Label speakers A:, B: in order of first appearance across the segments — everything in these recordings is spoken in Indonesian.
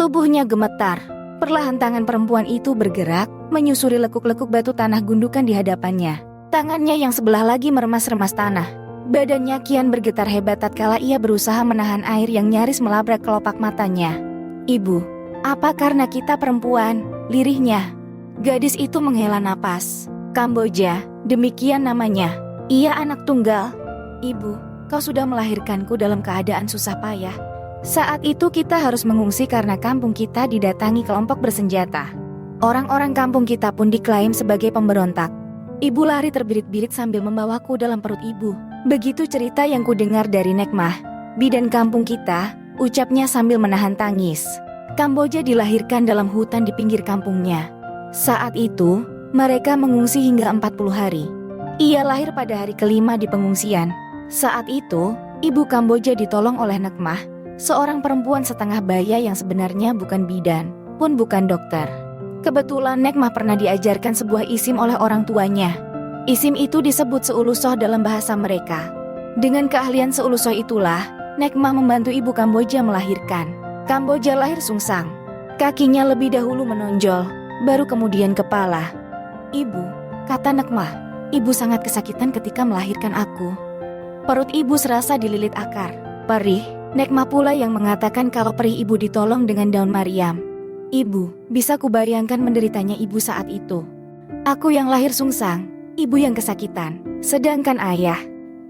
A: Tubuhnya gemetar. Perlahan tangan perempuan itu bergerak, menyusuri lekuk-lekuk batu tanah gundukan di hadapannya. Tangannya yang sebelah lagi meremas-remas tanah. Badannya kian bergetar hebat tatkala ia berusaha menahan air yang nyaris melabrak kelopak matanya. "Ibu, apa karena kita perempuan?" lirihnya. Gadis itu menghela napas. "Kamboja, demikian namanya. Ia anak tunggal." "Ibu, kau sudah melahirkanku dalam keadaan susah payah. Saat itu kita harus mengungsi karena kampung kita didatangi kelompok bersenjata. Orang-orang kampung kita pun diklaim sebagai pemberontak. Ibu lari terbirit-birit sambil membawaku dalam perut ibu. Begitu cerita yang kudengar dari Nekmah, bidan kampung kita," ucapnya sambil menahan tangis. "Kamboja dilahirkan dalam hutan di pinggir kampungnya. Saat itu, mereka mengungsi hingga 40 hari. Ia lahir pada hari kelima di pengungsian. Saat itu, ibu Kamboja ditolong oleh Nekmah, seorang perempuan setengah baya yang sebenarnya bukan bidan, pun bukan dokter. Kebetulan Nekmah pernah diajarkan sebuah isim oleh orang tuanya. Isim itu disebut seulusoh dalam bahasa mereka. Dengan keahlian seulusoh itulah, Nekmah membantu ibu Kamboja melahirkan. Kamboja lahir sungsang. Kakinya lebih dahulu menonjol, baru kemudian kepala. "Ibu," kata Nekmah, "ibu sangat kesakitan ketika melahirkan aku." Perut ibu serasa dililit akar. "Perih." Nekmah pula yang mengatakan kalau perih ibu ditolong dengan daun Mariam. "Ibu, bisa kubayangkan menderitanya ibu saat itu. Aku yang lahir sungsang, ibu yang kesakitan. Sedangkan ayah..."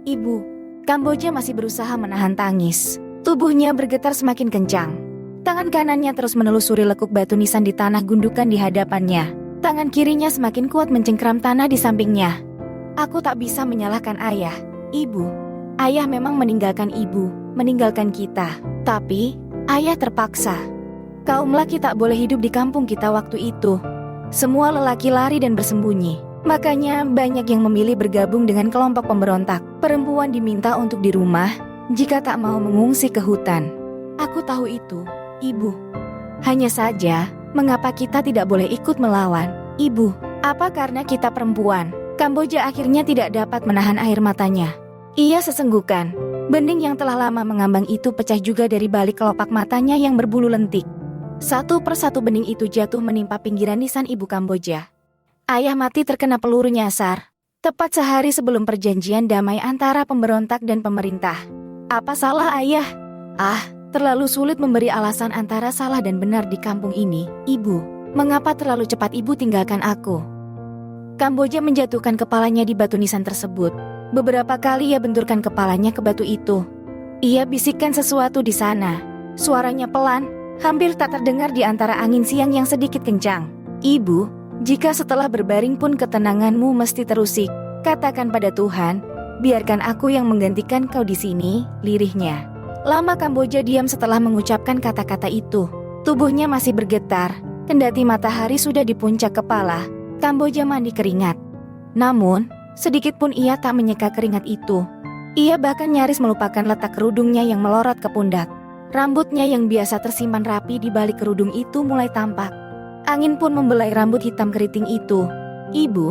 A: "Ibu." Kamboja masih berusaha menahan tangis. Tubuhnya bergetar semakin kencang. Tangan kanannya terus menelusuri lekuk batu nisan di tanah gundukan di hadapannya. Tangan kirinya semakin kuat mencengkram tanah di sampingnya. "Aku tak bisa menyalahkan ayah, ibu. Ayah memang meninggalkan ibu, meninggalkan kita. Tapi, ayah terpaksa. Kaum laki tak boleh hidup di kampung kita waktu itu. Semua lelaki lari dan bersembunyi. Makanya banyak yang memilih bergabung dengan kelompok pemberontak. Perempuan diminta untuk di rumah jika tak mau mengungsi ke hutan. Aku tahu itu, ibu. Hanya saja, mengapa kita tidak boleh ikut melawan, ibu? Apa karena kita perempuan?" Kamboja akhirnya tidak dapat menahan air matanya. Ia sesenggukan. Bening yang telah lama mengambang itu pecah juga dari balik kelopak matanya yang berbulu lentik. Satu persatu bening itu jatuh menimpa pinggiran nisan ibu Kamboja. Ayah mati terkena peluru nyasar, tepat sehari sebelum perjanjian damai antara pemberontak dan pemerintah. Apa salah ayah? Terlalu sulit memberi alasan antara salah dan benar di kampung ini, ibu. Mengapa terlalu cepat ibu tinggalkan aku? Kamboja menjatuhkan kepalanya di batu nisan tersebut. Beberapa kali ia benturkan kepalanya ke batu itu. Ia bisikkan sesuatu di sana. Suaranya pelan, hampir tak terdengar di antara angin siang yang sedikit kencang. "Ibu, jika setelah berbaring pun ketenanganmu mesti terusik, katakan pada Tuhan, biarkan aku yang menggantikan kau di sini," lirihnya. Lama Kamboja diam setelah mengucapkan kata-kata itu. Tubuhnya masih bergetar, kendati matahari sudah di puncak kepala. Kamboja mandi keringat. Namun, sedikit pun ia tak menyeka keringat itu. Ia bahkan nyaris melupakan letak kerudungnya yang melorot ke pundak. Rambutnya yang biasa tersimpan rapi di balik kerudung itu mulai tampak. Angin pun membelai rambut hitam keriting itu. "Ibu,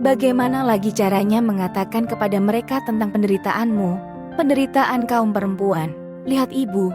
A: bagaimana lagi caranya mengatakan kepada mereka tentang penderitaanmu, penderitaan kaum perempuan? Lihat ibu,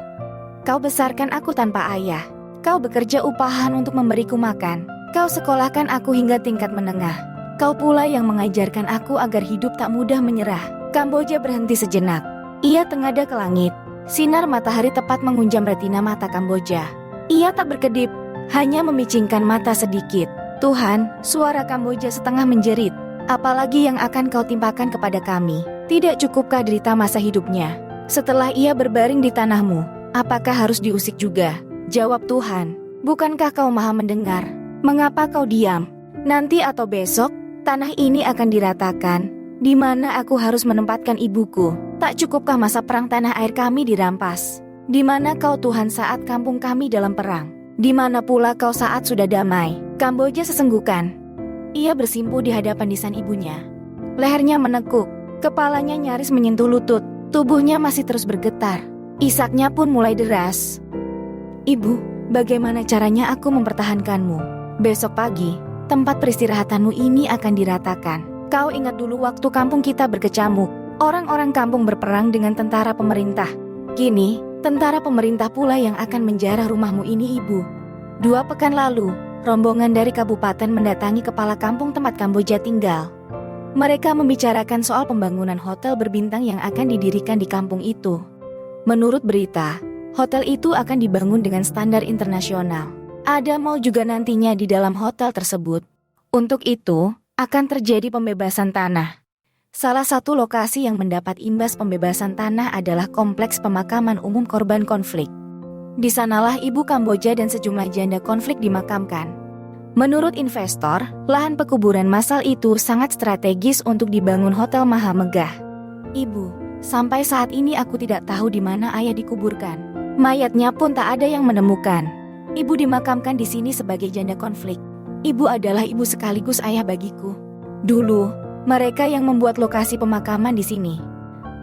A: kau besarkan aku tanpa ayah. Kau bekerja upahan untuk memberiku makan. Kau sekolahkan aku hingga tingkat menengah. Kau pula yang mengajarkan aku agar hidup tak mudah menyerah." Kamboja berhenti sejenak. Ia tengadah ke langit. Sinar matahari tepat menghunjam retina mata Kamboja. Ia tak berkedip, hanya memicingkan mata sedikit. "Tuhan," suara Kamboja setengah menjerit, "apalagi yang akan kau timpakan kepada kami? Tidak cukupkah derita masa hidupnya? Setelah ia berbaring di tanahmu, apakah harus diusik juga? Jawab Tuhan, bukankah kau maha mendengar? Mengapa kau diam? Nanti atau besok, tanah ini akan diratakan. Di mana aku harus menempatkan ibuku? Tak cukupkah masa perang tanah air kami dirampas? Di mana kau Tuhan saat kampung kami dalam perang? Di mana pula kau saat sudah damai?" Kamboja sesenggukan. Ia bersimpuh di hadapan nisan ibunya. Lehernya menekuk, kepalanya nyaris menyentuh lutut, tubuhnya masih terus bergetar. Isaknya pun mulai deras. "Ibu, bagaimana caranya aku mempertahankanmu? Besok pagi, tempat peristirahatanmu ini akan diratakan. Kau ingat dulu waktu kampung kita berkecamuk. Orang-orang kampung berperang dengan tentara pemerintah. Kini, tentara pemerintah pula yang akan menjarah rumahmu ini, ibu. 2 pekan lalu, rombongan dari kabupaten mendatangi kepala kampung tempat Kamboja tinggal. Mereka membicarakan soal pembangunan hotel berbintang yang akan didirikan di kampung itu. Menurut berita, hotel itu akan dibangun dengan standar internasional. Ada mall juga nantinya di dalam hotel tersebut. Untuk itu, akan terjadi pembebasan tanah. Salah satu lokasi yang mendapat imbas pembebasan tanah adalah kompleks pemakaman umum korban konflik. Di sanalah ibu Kamboja dan sejumlah janda konflik dimakamkan. Menurut investor, lahan pekuburan massal itu sangat strategis untuk dibangun hotel maha megah. Ibu, sampai saat ini aku tidak tahu di mana ayah dikuburkan. Mayatnya pun tak ada yang menemukan. Ibu dimakamkan di sini sebagai janda konflik. Ibu adalah ibu sekaligus ayah bagiku. Dulu, mereka yang membuat lokasi pemakaman di sini.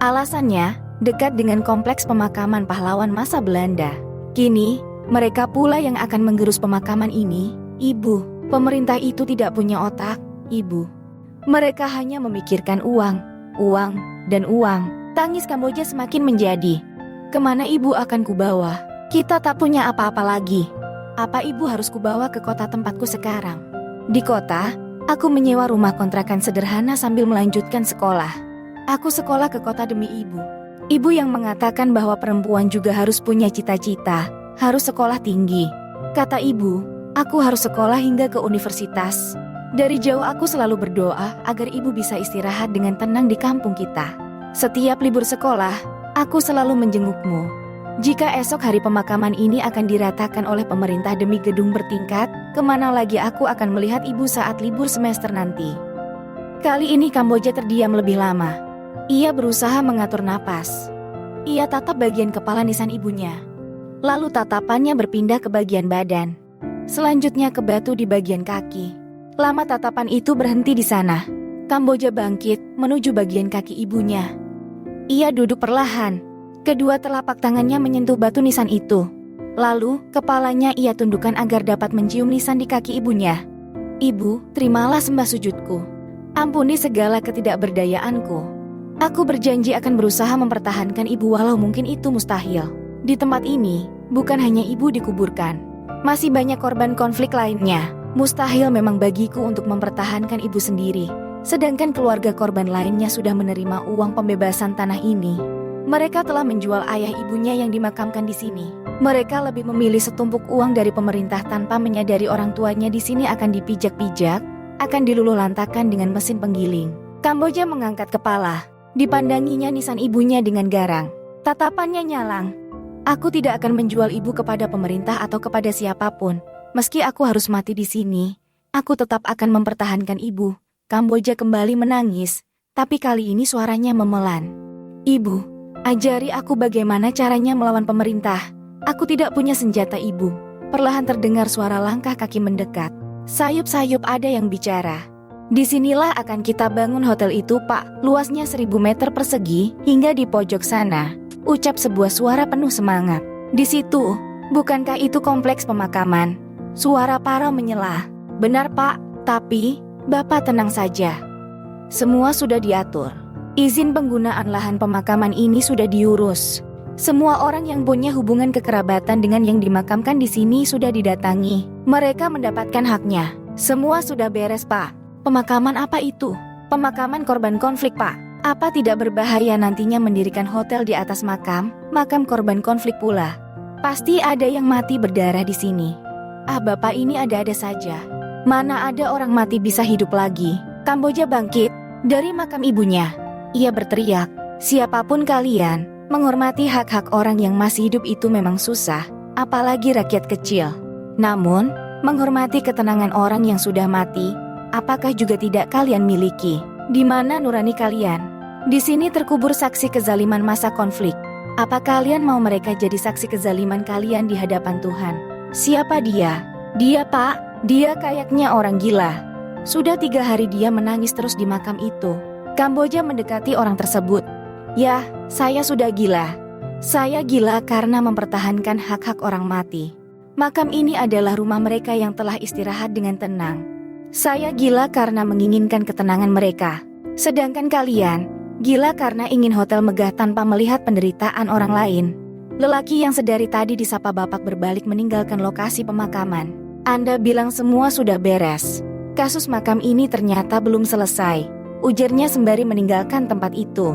A: Alasannya, dekat dengan kompleks pemakaman pahlawan masa Belanda. Kini, mereka pula yang akan menggerus pemakaman ini. Ibu, pemerintah itu tidak punya otak, Ibu. Mereka hanya memikirkan uang, uang, dan uang. Tangis Kamboja semakin menjadi. Kemana Ibu akan kubawa? Kita tak punya apa-apa lagi. Apa Ibu harus kubawa ke kota tempatku sekarang? Di kota, aku menyewa rumah kontrakan sederhana sambil melanjutkan sekolah. Aku sekolah ke kota demi Ibu. Ibu yang mengatakan bahwa perempuan juga harus punya cita-cita, harus sekolah tinggi. Kata Ibu, aku harus sekolah hingga ke universitas. Dari jauh aku selalu berdoa agar Ibu bisa istirahat dengan tenang di kampung kita. Setiap libur sekolah, aku selalu menjengukmu. Jika esok hari pemakaman ini akan diratakan oleh pemerintah demi gedung bertingkat, kemana lagi aku akan melihat Ibu saat libur semester nanti? Kali ini Kamboja terdiam lebih lama. Ia berusaha mengatur napas. Ia tatap bagian kepala nisan ibunya. Lalu tatapannya berpindah ke bagian badan. Selanjutnya ke batu di bagian kaki. Lama tatapan itu berhenti di sana. Kamboja bangkit menuju bagian kaki ibunya. Ia duduk perlahan. Kedua telapak tangannya menyentuh batu nisan itu. Lalu, kepalanya ia tundukkan agar dapat mencium nisan di kaki ibunya. Ibu, terimalah sembah sujudku. Ampuni segala ketidakberdayaanku. Aku berjanji akan berusaha mempertahankan ibu walau mungkin itu mustahil. Di tempat ini, bukan hanya ibu dikuburkan. Masih banyak korban konflik lainnya. Mustahil memang bagiku untuk mempertahankan ibu sendiri. Sedangkan keluarga korban lainnya sudah menerima uang pembebasan tanah ini. Mereka telah menjual ayah ibunya yang dimakamkan di sini. Mereka lebih memilih setumpuk uang dari pemerintah tanpa menyadari orang tuanya di sini akan dipijak-pijak, akan diluluhlantakkan dengan mesin penggiling. Kamboja mengangkat kepala. Dipandanginya nisan ibunya dengan garang. Tatapannya nyalang. Aku tidak akan menjual ibu kepada pemerintah atau kepada siapapun. Meski aku harus mati di sini, aku tetap akan mempertahankan ibu. Kamboja kembali menangis, tapi kali ini suaranya memelan. Ibu, ajari aku bagaimana caranya melawan pemerintah. Aku tidak punya senjata, Ibu. Perlahan terdengar suara langkah kaki mendekat. Sayup-sayup ada yang bicara. Disinilah akan kita bangun hotel itu, Pak. Luasnya 1000 meter persegi hingga di pojok sana. Ucap sebuah suara penuh semangat. Di situ, bukankah itu kompleks pemakaman? Suara Paro menyela. Benar, Pak. Tapi, Bapak tenang saja. Semua sudah diatur. Izin penggunaan lahan pemakaman ini sudah diurus. Semua orang yang punya hubungan kekerabatan dengan yang dimakamkan di sini sudah didatangi. Mereka mendapatkan haknya. Semua sudah beres, Pak. Pemakaman apa itu? Pemakaman korban konflik, Pak. Apa tidak berbahaya nantinya mendirikan hotel di atas makam korban konflik pula? Pasti ada yang mati berdarah di sini. Ah, Bapak ini ada-ada saja. Mana ada orang mati bisa hidup lagi? Kamboja bangkit dari makam ibunya. Ia berteriak, siapapun kalian, menghormati hak-hak orang yang masih hidup itu memang susah, apalagi rakyat kecil. Namun, menghormati ketenangan orang yang sudah mati, apakah juga tidak kalian miliki? Di mana nurani kalian? Di sini terkubur saksi kezaliman masa konflik. Apa kalian mau mereka jadi saksi kezaliman kalian di hadapan Tuhan? Siapa dia? Dia, Pak. Dia kayaknya orang gila. Sudah 3 hari dia menangis terus di makam itu. Kamboja mendekati orang tersebut. Ya, saya sudah gila. Saya gila karena mempertahankan hak-hak orang mati. Makam ini adalah rumah mereka yang telah istirahat dengan tenang. Saya gila karena menginginkan ketenangan mereka. Sedangkan kalian, gila karena ingin hotel megah tanpa melihat penderitaan orang lain. Lelaki yang sedari tadi disapa Bapak berbalik meninggalkan lokasi pemakaman. Anda bilang semua sudah beres. Kasus makam ini ternyata belum selesai, ujarnya sembari meninggalkan tempat itu.